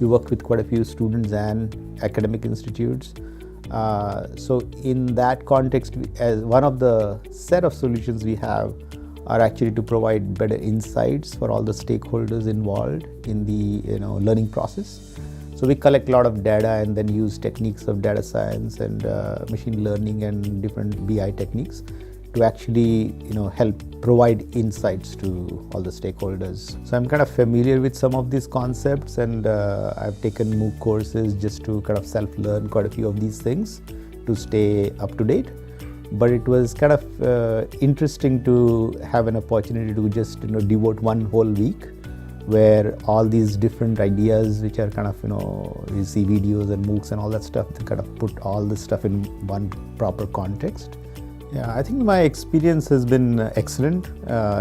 We work with quite a few students and academic institutes. So in that context, as one of the set of solutions we have are actually to provide better insights for all the stakeholders involved in the learning process. So we collect a lot of data and then use techniques of data science and machine learning and different BI techniques to actually help provide insights to all the stakeholders. So I'm kind of familiar with some of these concepts, and I've taken MOOC courses just to kind of self-learn quite a few of these things to stay up to date. But it was kind of interesting to have an opportunity to just devote one whole week where all these different ideas, which are kind of you see videos and MOOCs and all that stuff, to kind of put all this stuff in one proper context. Yeah, I think my experience has been excellent.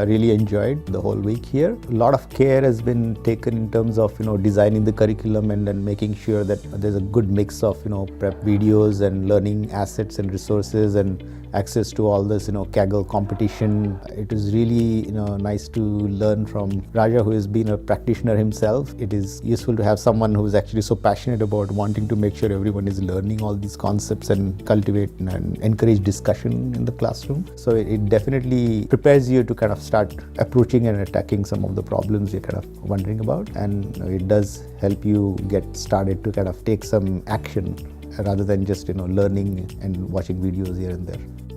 Really enjoyed the whole week here. A lot of care has been taken in terms of designing the curriculum and then making sure that there's a good mix of prep videos and learning assets and resources and access to all this Kaggle competition. It is really nice to learn from Raja, who has been a practitioner himself. It is useful to have someone who is actually so passionate about wanting to make sure everyone is learning all these concepts and cultivate and encourage discussion in the classroom. So it definitely prepares you to kind of start approaching and attacking some of the problems you're kind of wondering about, and it does help you get started to kind of take some action rather than just learning and watching videos here and there.